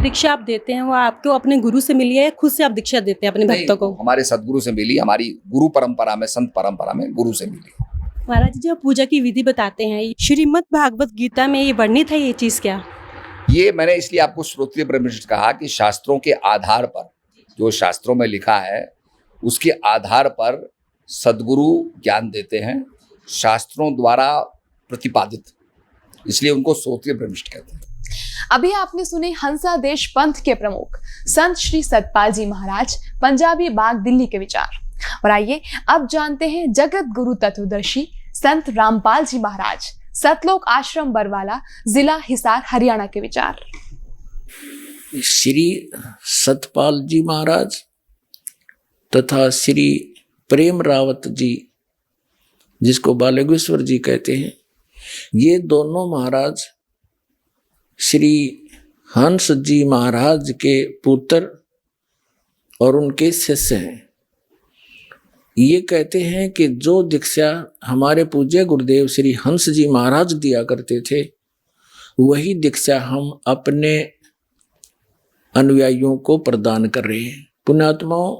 दीक्षा आप देते हैं वो आपको अपने गुरु से मिली है या खुद से आप दीक्षा देते हैं अपने भक्तों को? हमारे सदगुरु से मिली, हमारी गुरु परंपरा में, संत परंपरा में गुरु से मिली। महाराज जी, जब पूजा की विधि बताते हैं श्रीमद् भागवत गीता में ये वर्णित है, ये चीज क्या? ये मैंने इसलिए आपको श्रोत्रिय ब्रह्मनिष्ठ कहा कि शास्त्रों के आधार पर, जो शास्त्रों में लिखा है उसके आधार पर सदगुरु ज्ञान देते हैं, शास्त्रों द्वारा प्रतिपादित, इसलिए उनको श्रोत्रिय ब्रह्मनिष्ठ कहते हैं। अभी आपने सुने हंसादेश पंथ के प्रमुख संत श्री सतपाल जी महाराज, पंजाबी बाग, दिल्ली के विचार। और आइए अब जानते हैं जगत गुरु तत्वदर्शी संत रामपाल जी महाराज, सतलोक आश्रम बरवाला, जिला हिसार, हरियाणा के विचार। श्री सतपाल जी महाराज तथा श्री प्रेम रावत जी, जिसको बालगेश्वर जी कहते हैं, ये दोनों महाराज श्री हंस जी महाराज के पुत्र और उनके शिष्य हैं। ये कहते हैं कि जो दीक्षा हमारे पूज्य गुरुदेव श्री हंस जी महाराज दिया करते थे, वही दीक्षा हम अपने अनुयायियों को प्रदान कर रहे हैं। पुण्यात्माओं,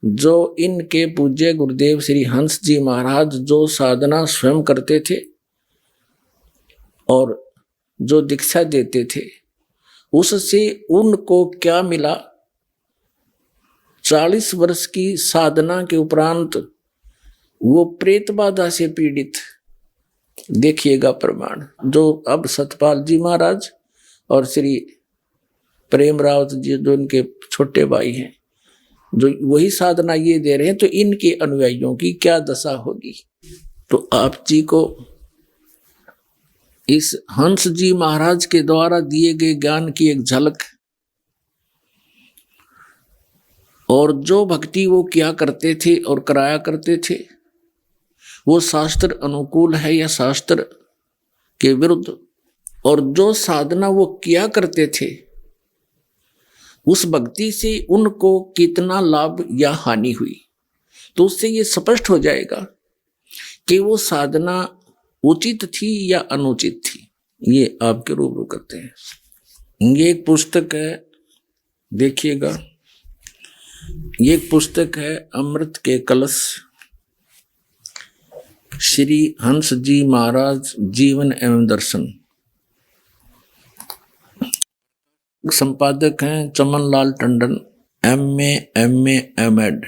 जो इनके पूज्य गुरुदेव श्री हंस जी महाराज जो साधना स्वयं करते थे और जो दीक्षा देते थे, उससे उनको क्या मिला? 40 वर्ष की साधना के उपरांत वो प्रेत बाधा से पीड़ित, देखिएगा प्रमाण, जो अब सतपाल जी महाराज और श्री प्रेम रावत जी जो इनके छोटे भाई हैं, जो वही साधना ये दे रहे हैं, तो इनके अनुयायियों की क्या दशा होगी। तो आप जी को इस हंस जी महाराज के द्वारा दिए गए ज्ञान की एक झलक, और जो भक्ति वो किया करते थे और कराया करते थे, वो शास्त्र अनुकूल है या शास्त्र के विरुद्ध, और जो साधना वो किया करते थे उस भक्ति से उनको कितना लाभ या हानि हुई, तो उससे ये स्पष्ट हो जाएगा कि वो साधना उचित थी या अनुचित थी। ये आपके रूबरू करते हैं। ये एक पुस्तक है, देखिएगा, ये एक पुस्तक है अमृत के कलश, श्री हंस जी महाराज जीवन एवं दर्शन। संपादक हैं चमन लाल टंडन, MA MAd,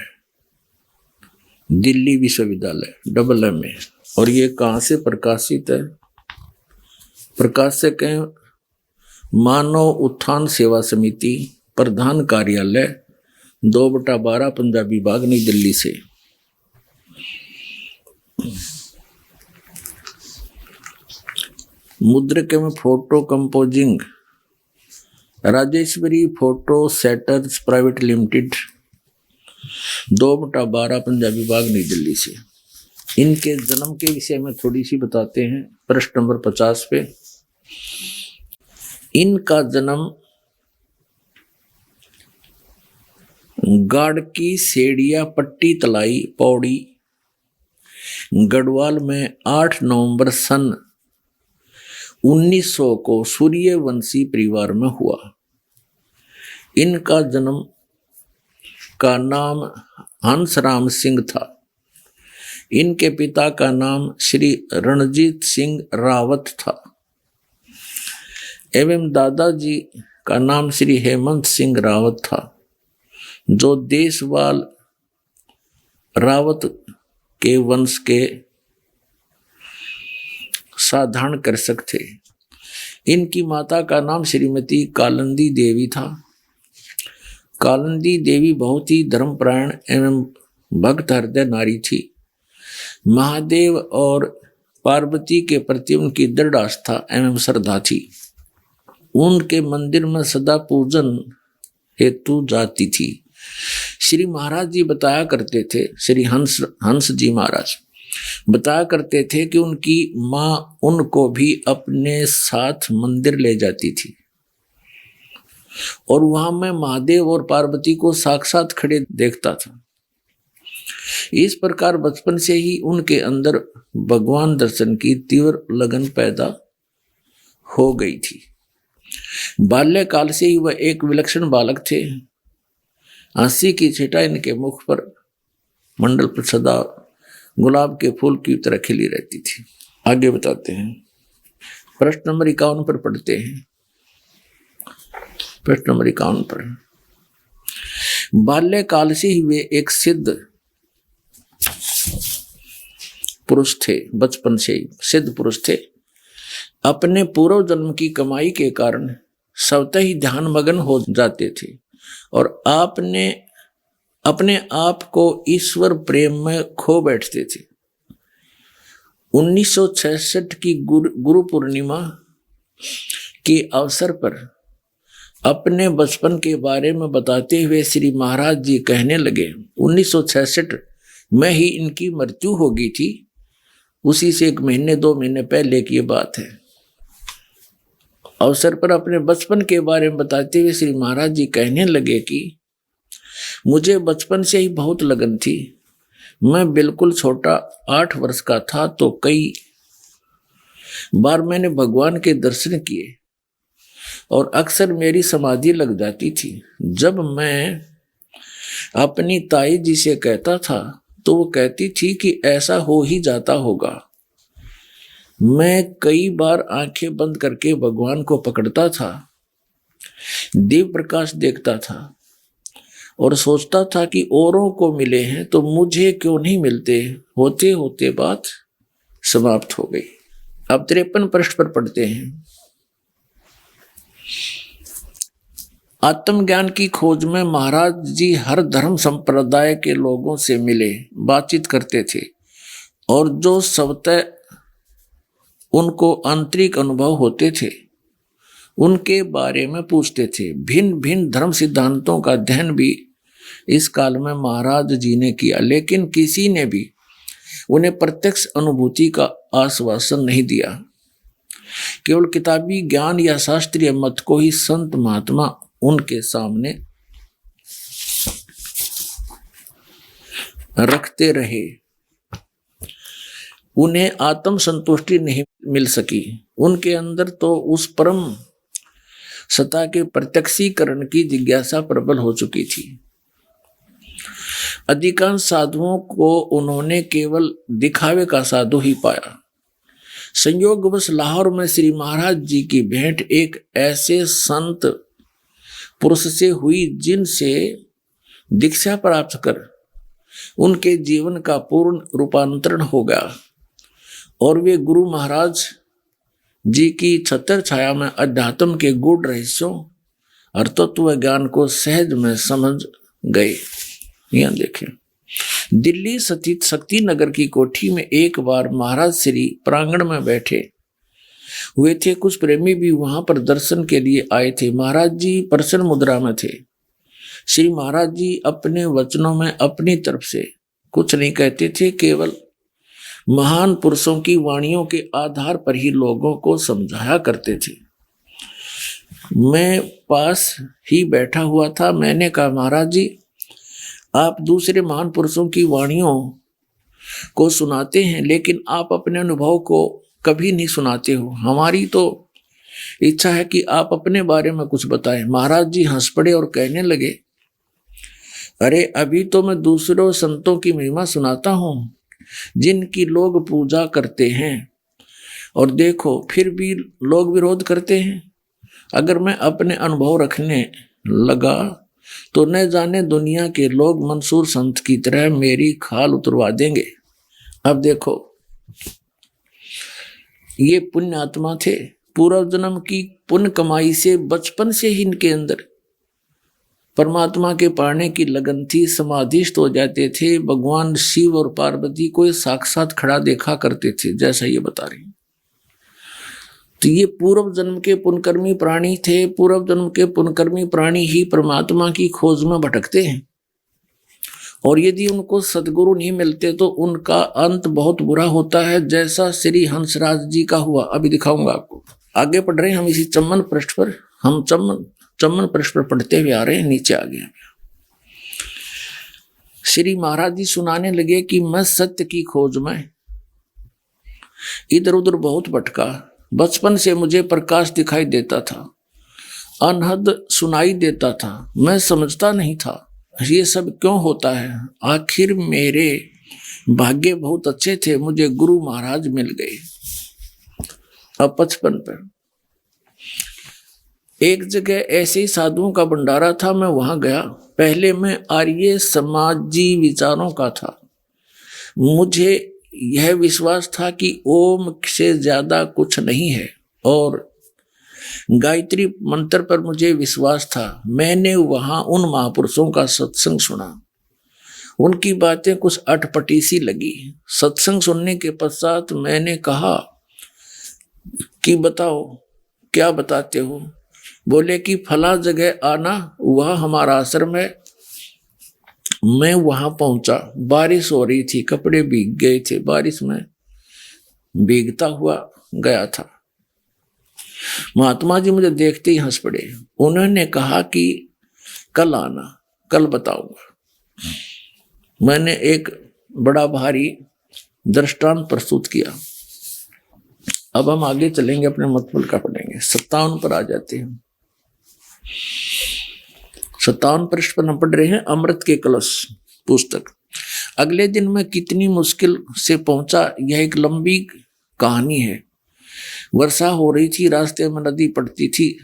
दिल्ली विश्वविद्यालय, MA। और ये कहाँ से प्रकाशित है? प्रकाशक हैं मानव उत्थान सेवा समिति, प्रधान कार्यालय 2/12 पंजाबी बाग, नई दिल्ली से। मुद्रक में photo composing Rajeshwari photo setters private limited, 2/12 Punjabi Bagh, नई दिल्ली से। इनके जन्म के विषय में थोड़ी सी बताते हैं, पृष्ठ नंबर 50 पे। इनका जन्म गाड़की सेड़िया पट्टी तलाई पौड़ी गढ़वाल में 8 नवंबर सन 1900 को सूर्यवंशी परिवार में हुआ। इनका जन्म का नाम हंसराम सिंह था। इनके पिता का नाम श्री रणजीत सिंह रावत था एवं दादाजी का नाम श्री हेमंत सिंह रावत था, जो देशवाल रावत के वंश के साधारण कृषक थे। इनकी माता का नाम श्रीमती कालंदी देवी था। कालंदी देवी बहुत ही धर्मपरायण एवं भक्त हृदय नारी थी। महादेव और पार्वती के प्रति उनकी दृढ़ आस्था एवं श्रद्धा थी। उनके मंदिर में सदा पूजन हेतु जाती थी। श्री महाराज जी बताया करते थे, श्री हंस जी महाराज बताया करते थे कि उनकी माँ उनको भी अपने साथ मंदिर ले जाती थी और वहां मैं महादेव और पार्वती को साक्षात खड़े देखता था। इस प्रकार बचपन से ही उनके अंदर भगवान दर्शन की तीव्र लगन पैदा हो गई थी। बाल्यकाल से ही वह एक विलक्षण बालक थे। हंसी की छटा इनके मुख पर मंडल पर सदा गुलाब के फूल की तरह खिली रहती थी। आगे बताते हैं, प्रश्न नंबर 51 पर पढ़ते हैं। प्रश्न नंबर 51 पर, बाल्यकाल से ही वे एक सिद्ध पुरुष थे, बचपन से ही सिद्ध पुरुष थे। अपने पूर्व जन्म की कमाई के कारण स्वतः ही ध्यान मग्न हो जाते थे और आपने अपने आप को ईश्वर प्रेम में खो बैठते थे। 1966 की गुरु पूर्णिमा के अवसर पर अपने बचपन के बारे में बताते हुए श्री महाराज जी कहने लगे, 1966 में ही इनकी मृत्यु हो गई थी। उसी से 1 महीने 2 महीने पहले की बात है। अवसर पर अपने बचपन के बारे में बताते हुए श्री महाराज जी कहने लगे कि मुझे बचपन से ही बहुत लगन थी। मैं बिल्कुल छोटा 8 वर्ष का था तो कई बार मैंने भगवान के दर्शन किए और अक्सर मेरी समाधि लग जाती थी। जब मैं अपनी ताई जी से कहता था तो वो कहती थी कि ऐसा हो ही जाता होगा। मैं कई बार आंखें बंद करके भगवान को पकड़ता था, दिव्य प्रकाश देखता था और सोचता था कि औरों को मिले हैं तो मुझे क्यों नहीं मिलते। होते होते बात समाप्त हो गई। अब 53 पृष्ठ पर पढ़ते हैं। आत्मज्ञान की खोज में महाराज जी हर धर्म संप्रदाय के लोगों से मिले, बातचीत करते थे और जो स्वतः उनको आंतरिक अनुभव होते थे उनके बारे में पूछते थे। भिन्न भिन्न धर्म सिद्धांतों का अध्ययन भी इस काल में महाराज जी ने किया, लेकिन किसी ने भी उन्हें प्रत्यक्ष अनुभूति का आश्वासन नहीं दिया। केवल किताबी ज्ञान या शास्त्रीय मत को ही संत महात्मा उनके सामने रखते रहे। उन्हें आत्म संतुष्टि नहीं मिल सकी। उनके अंदर तो उस परम सत्ता के प्रत्यक्षीकरण की जिज्ञासा प्रबल हो चुकी थी। अधिकांश साधुओं को उन्होंने केवल दिखावे का साधु ही पाया। संयोगवश लाहौर में श्री महाराज जी की भेंट एक ऐसे संत पुरुष से हुई जिनसे दीक्षा प्राप्त कर उनके जीवन का पूर्ण रूपांतरण हो गया और वे गुरु महाराज जी की छत्र छाया में अध्यात्म के गूढ़ रहस्यों और तत्व ज्ञान को सहज में समझ गए। यहाँ देखें, दिल्ली स्थित शक्ति नगर की कोठी में एक बार महाराज श्री प्रांगण में बैठे हुए थे। कुछ प्रेमी भी वहां पर दर्शन के लिए आए थे। महाराज जी प्रसन्न मुद्रा में थे। श्री महाराज जी अपने वचनों में अपनी तरफ से कुछ नहीं कहते थे, केवल महान पुरुषों की वाणियों के आधार पर ही लोगों को समझाया करते थे। मैं पास ही बैठा हुआ था। मैंने कहा, महाराज जी आप दूसरे महान पुरुषों की वाणियों को सुनाते हैं, लेकिन आप अपने अनुभव को कभी नहीं सुनाते हो। हमारी तो इच्छा है कि आप अपने बारे में कुछ बताएं। महाराज जी हंस पड़े और कहने लगे, अरे अभी तो मैं दूसरों संतों की महिमा सुनाता हूं जिनकी लोग पूजा करते हैं, और देखो फिर भी लोग विरोध करते हैं। अगर मैं अपने अनुभव रखने लगा तो न जाने दुनिया के लोग मंसूर संत की तरह मेरी खाल उतरवा देंगे। अब देखो, ये पुण्य आत्मा थे। पूर्व जन्म की पुण्य कमाई से बचपन से ही इनके अंदर परमात्मा के पाने की लगन थी। समाधिस्थ हो जाते थे। भगवान शिव और पार्वती को साक्षात खड़ा देखा करते थे, जैसा ये बता रही। तो ये पूर्व जन्म के पुण्यकर्मी प्राणी थे। पूर्व जन्म के पुण्यकर्मी प्राणी ही परमात्मा की खोज में भटकते हैं, और यदि उनको सदगुरु नहीं मिलते तो उनका अंत बहुत बुरा होता है, जैसा श्री हंसराज जी का हुआ। अभी दिखाऊंगा आपको। आगे पढ़ रहे हैं हम इसी 54 पृष्ठ पर। हम 54 पृष्ठ पर पढ़ते हुए आ रहे हैं, नीचे आ गए। श्री महाराज जी सुनाने लगे कि मैं सत्य की खोज में इधर उधर बहुत भटका। बचपन से मुझे प्रकाश दिखाई देता था। अनहद सुनाई देता था। मैं समझता नहीं था ये सब क्यों होता है। आखिर मेरे भाग्य बहुत अच्छे थे, मुझे गुरु महाराज मिल गए। अब 55 पर एक जगह ऐसे ही साधुओं का भंडारा था, मैं वहां गया। पहले मैं आर्य समाजी विचारों का था। मुझे यह विश्वास था कि ओम से ज्यादा कुछ नहीं है और गायत्री मंत्र पर मुझे विश्वास था। मैंने वहां उन महापुरुषों का सत्संग सुना। उनकी बातें कुछ अटपटी सी लगी। सत्संग सुनने के पश्चात मैंने कहा कि बताओ क्या बताते हो। बोले कि फला जगह आना, वह हमारा आश्रम है। मैं वहां पहुंचा, बारिश हो रही थी, कपड़े भीग गए थे, बारिश में भीगता हुआ गया था। महात्मा जी मुझे देखते ही हंस पड़े। उन्होंने कहा कि कल आना, कल बताऊंगा। मैंने एक बड़ा भारी दृष्टांत प्रस्तुत किया। अब हम आगे चलेंगे, अपने मतबल का पढ़ेंगे। 57 पर आ जाते हैं। 57 पृष्ठ पर हम पढ़ रहे हैं अमृत के कलश पुस्तक। अगले दिन मैं कितनी मुश्किल से पहुंचा, यह एक लंबी कहानी है। वर्षा हो रही थी, रास्ते में नदी पड़ती थी।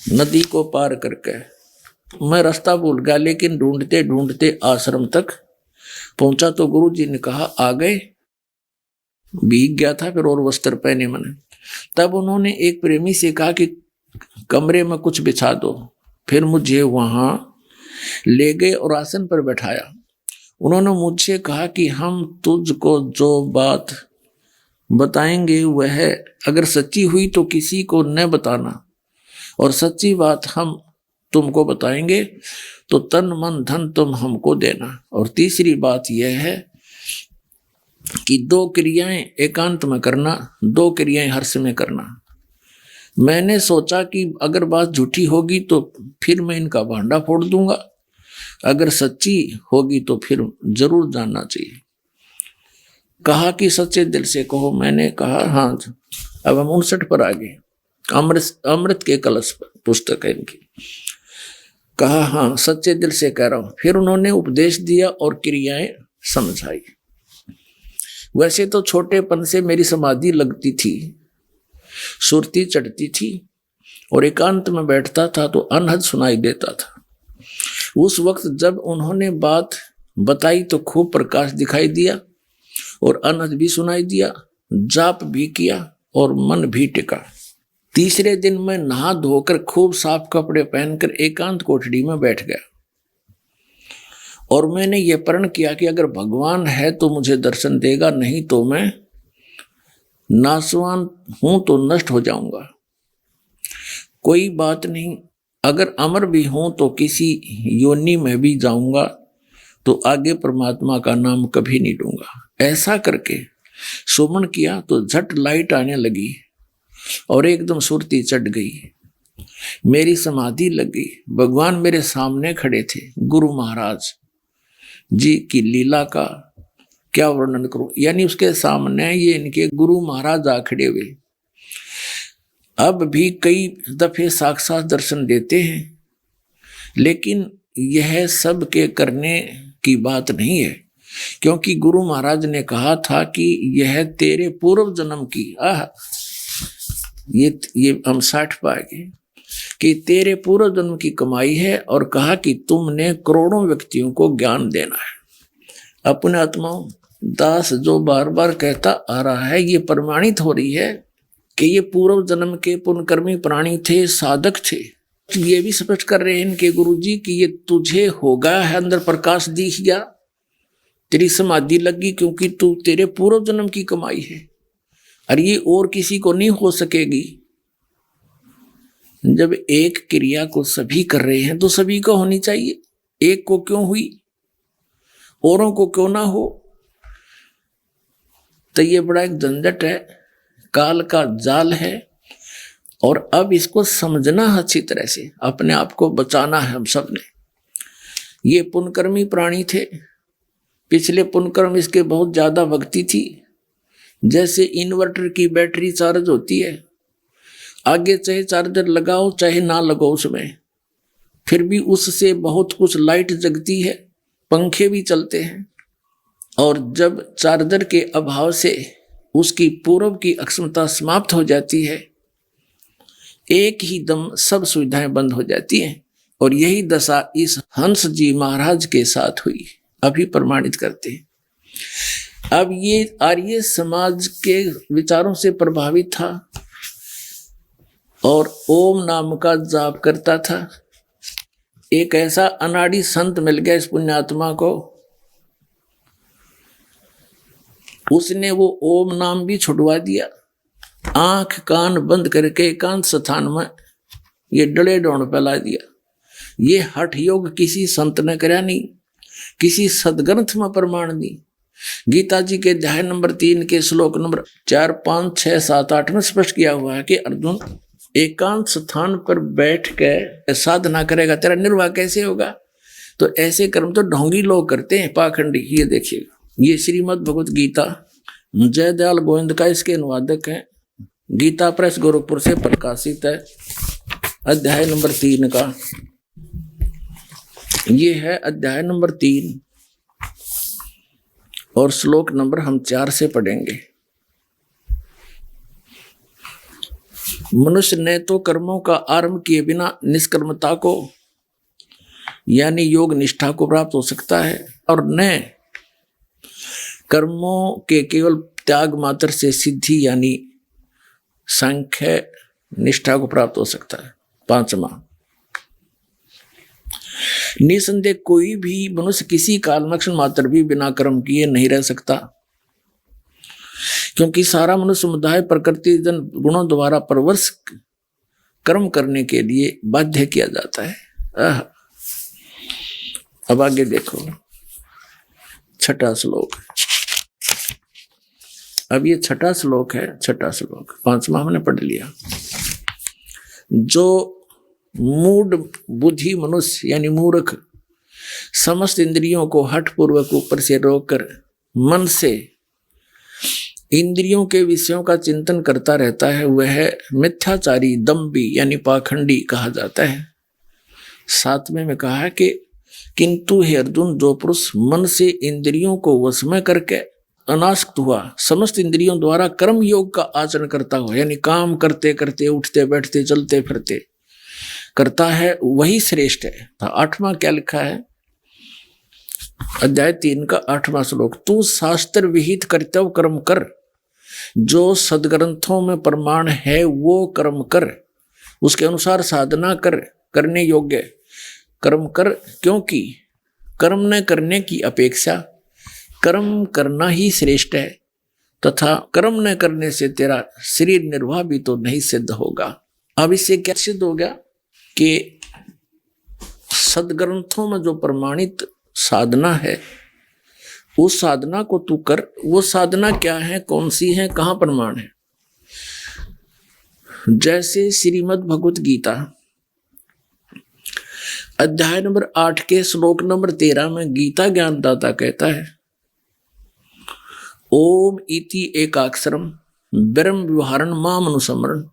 नदी को पार करके मैं रास्ता भूल गया, लेकिन ढूंढते ढूंढते आश्रम तक पहुंचा तो गुरु जी ने कहा आ गए। भीग गया था फिर और वस्त्र पहने मैंने। तब उन्होंने एक प्रेमी से कहा कि कमरे में कुछ बिछा दो। फिर मुझे वहां ले गए और आसन पर बैठाया। उन्होंने मुझसे कहा कि हम तुझको जो बात बताएंगे वह अगर सच्ची हुई तो किसी को न बताना, और सच्ची बात हम तुमको बताएंगे तो तन मन धन तुम हमको देना। और तीसरी बात यह है कि 2 क्रियाएं एकांत में करना, 2 क्रियाएं हर्ष में करना। मैंने सोचा कि अगर बात झूठी होगी तो फिर मैं इनका भांडा फोड़ दूंगा, अगर सच्ची होगी तो फिर जरूर जानना चाहिए। कहा कि सच्चे दिल से कहो। मैंने कहा हाँ। अब हम 59 पर आ गए। अमृत के कलश पुस्तक है इनकी। कहा हाँ सच्चे दिल से कह रहा हूं। फिर उन्होंने उपदेश दिया और क्रियाएं समझाई। वैसे तो छोटेपन से मेरी समाधि लगती थी, सुरती चढ़ती थी और एकांत में बैठता था तो अनहद सुनाई देता था। उस वक्त जब उन्होंने बात बताई तो खूब प्रकाश दिखाई दिया और अनहद भी सुनाई दिया, जाप भी किया और मन भी टिका। तीसरे दिन मैं नहा धोकर खूब साफ कपड़े पहनकर एकांत कोठड़ी में बैठ गया और मैंने यह प्रण किया कि अगर भगवान है तो मुझे दर्शन देगा, नहीं तो मैं नासवान हूं तो नष्ट हो जाऊंगा। कोई बात नहीं, अगर अमर भी हूं तो किसी योनि में भी जाऊंगा तो आगे परमात्मा का नाम कभी नहीं लूंगा। ऐसा करके सुमन किया तो झट लाइट आने लगी और एकदम सुरती चढ़ गई। मेरी समाधि लग गई। भगवान मेरे सामने खड़े थे। गुरु महाराज जी की लीला का क्या वर्णन करूं, यानी उसके सामने ये इनके गुरु महाराज आ खड़े हुए। अब भी कई दफे साक्षात दर्शन देते हैं, लेकिन यह सब के करने की बात नहीं है, क्योंकि गुरु महाराज ने कहा था कि यह तेरे पूर्व जन्म की ये हम 60 पाएंगे कि तेरे पूर्व जन्म की कमाई है, और कहा कि तुमने करोड़ों व्यक्तियों को ज्ञान देना है। अपने आत्माओं दास जो बार बार कहता आ रहा है, ये प्रमाणित हो रही है कि ये पूर्व जन्म के पुण्यकर्मी प्राणी थे, साधक थे। ये भी स्पष्ट कर रहे हैं इनके गुरुजी कि ये तुझे होगा है, अंदर प्रकाश दिख गया, तेरी समाधि लगी, क्योंकि तू तेरे पूर्व जन्म की कमाई है और ये और किसी को नहीं हो सकेगी। जब एक क्रिया को सभी कर रहे हैं तो सभी को होनी चाहिए। एक को क्यों हुई, औरों को क्यों ना हो? तो ये बड़ा एक झंझट है, काल का जाल है, और अब इसको समझना अच्छी तरह से, अपने आप को बचाना है हम सब ने। ये पुण्यकर्मी प्राणी थे, पिछले पुण्यकर्म इसके बहुत ज्यादा भक्ति थी। जैसे इन्वर्टर की बैटरी चार्ज होती है, आगे चाहे चार्जर लगाओ चाहे ना लगाओ उसमें, फिर भी उससे बहुत कुछ लाइट जगती है, पंखे भी चलते हैं। और जब चार्जर के अभाव से उसकी पूर्व की अक्षमता समाप्त हो जाती है, एक ही दम सब सुविधाएं बंद हो जाती हैं। और यही दशा इस हंस जी महाराज के साथ हुई, अभी प्रमाणित करते हैं। अब ये आर्य समाज के विचारों से प्रभावित था और ओम नाम का जाप करता था। एक ऐसा अनाड़ी संत मिल गया इस पुण्यात्मा को, उसने वो ओम नाम भी छुड़वा दिया। आंख कान बंद करके एकांत स्थान में ये डले डोण फैला दिया। ये हठ योग किसी संत ने करा नहीं, किसी सदग्रंथ में प्रमाण नहीं। गीता जी के अध्याय नंबर 3 के श्लोक नंबर 4, 5, 6, 7, 8 में स्पष्ट किया हुआ है कि अर्जुन एकांत स्थान पर बैठ के साधना करेगा, तेरा निर्वाह कैसे होगा? तो ऐसे कर्म तो ढोंगी लोग करते हैं, पाखंडी। ये देखिएगा, ये श्रीमद् भगवत गीता जयदयाल गोविंद का इसके अनुवादक है, गीता प्रेस गोरखपुर से प्रकाशित है, अध्याय नंबर 3 का। ये है अध्याय नंबर 3 और श्लोक नंबर हम 4 से पढ़ेंगे। मनुष्य ने तो कर्मों का आरंभ किए बिना निष्कर्मता को यानी योग निष्ठा को प्राप्त हो सकता है, और न कर्मों के केवल त्याग मात्र से सिद्धि यानी सांख्य निष्ठा को प्राप्त हो सकता है। 5वां, निसंदेह कोई भी मनुष्य किसी काल क्षण मात्र भी बिना कर्म किए नहीं रह सकता, क्योंकि सारा मनुष्य समुदाय प्रकृति जन गुणों द्वारा परवश कर्म करने के लिए बाध्य किया जाता है। अब आगे देखो, 6वां श्लोक। अब ये 6वां श्लोक है, 6वां श्लोक। 5वां हमने पढ़ लिया। जो मूढ़ बुद्धि मनुष्य यानी मूर्ख समस्त इंद्रियों को हठ पूर्वक ऊपर से रोककर मन से इंद्रियों के विषयों का चिंतन करता रहता है, वह मिथ्याचारी दम्भी यानी पाखंडी कहा जाता है। 7वें में कहा है कि किंतु हे अर्जुन, जो पुरुष मन से इंद्रियों को वश में करके अनासक्त हुआ समस्त इंद्रियों द्वारा कर्म योग का आचरण करता हुआ यानी काम करते करते उठते बैठते चलते फिरते करता है, वही श्रेष्ठ है। 8वां क्या लिखा है? अध्याय 3 का 8वां श्लोक। तू शास्त्र विहित कर्तव्य कर्म कर, जो सदग्रंथों में प्रमाण है वो कर्म कर, उसके अनुसार साधना कर, करने योग्य कर्म कर, क्योंकि कर्म न करने की अपेक्षा कर्म करना ही श्रेष्ठ है, तथा कर्म न करने से तेरा शरीर निर्वाह भी तो नहीं सिद्ध होगा। अब इससे क्या सिद्ध हो गया कि सदग्रंथों में जो प्रमाणित साधना है उस साधना को तू कर। वो साधना क्या है, कौन सी है, कहाँ प्रमाण है? जैसे श्रीमद् भगवत गीता अध्याय नंबर 8 के श्लोक नंबर 13 में गीता ज्ञानदाता कहता है, ओम इति एकाक्षरम ब्रह्म व्यवहारण माम अनुसमरण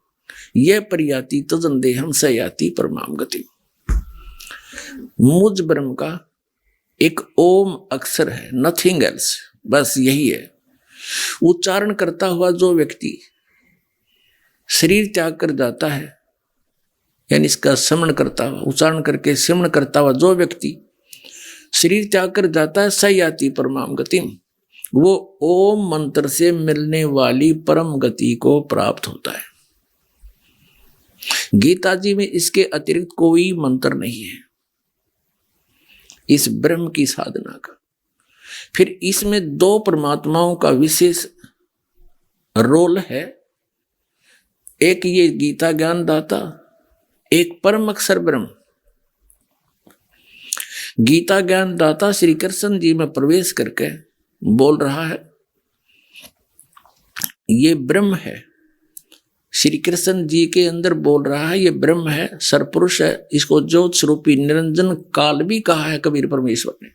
यह परियाति तजंदेहम स याति परमाम गति। मुझ ब्रह्म का एक ओम अक्षर है, नथिंग एल्स, बस यही है। उच्चारण करता हुआ जो व्यक्ति शरीर त्याग कर जाता है यानी इसका स्मरण करता हुआ, उच्चारण करके स्मरण करता हुआ जो व्यक्ति शरीर त्याग कर जाता है, स याति परमाम गतिम, वो ओम मंत्र से मिलने वाली परम गति को प्राप्त होता है। गीता जी में इसके अतिरिक्त कोई मंत्र नहीं है इस ब्रह्म की साधना का। फिर इसमें 2 परमात्माओं का विशेष रोल है, एक ये गीता ज्ञान दाता, एक परम अक्षर ब्रह्म। गीता ज्ञान दाता श्री कृष्ण जी में प्रवेश करके बोल रहा है, ये ब्रह्म है। श्री कृष्ण जी के अंदर बोल रहा है, ये ब्रह्म है, सरपुरुष है, इसको ज्योत स्वरूपी निरंजन काल भी कहा है कबीर परमेश्वर ने।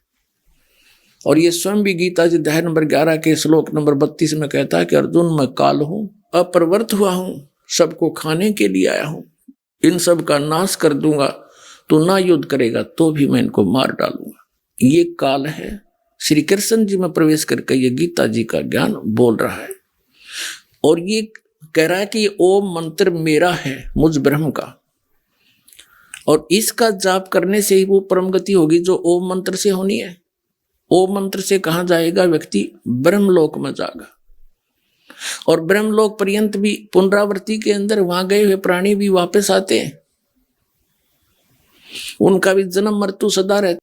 और ये स्वयं भी गीता जी अध्याय नंबर 11 के श्लोक नंबर 32 में कहता है कि अर्जुन मैं काल हूं, अपरिवर्त हुआ हूं, सबको खाने के लिए आया हूं, इन सब का नाश कर दूंगा, तो ना युद्ध करेगा तो भी मैं इनको मार डालूंगा। ये काल है। श्री कृष्ण जी में प्रवेश करके ये गीता जी का ज्ञान बोल रहा है और ये कह रहा है कि ओम मंत्र मेरा है, मुझ ब्रह्म का, और इसका जाप करने से ही वो परम गति होगी जो ओम मंत्र से होनी है। ओम मंत्र से कहाँ जाएगा व्यक्ति? ब्रह्मलोक में जाएगा। और ब्रह्मलोक पर्यंत भी पुनरावृत्ति के अंदर वहां गए हुए प्राणी भी वापस आते हैं, उनका भी जन्म मृत्यु सदा रहता।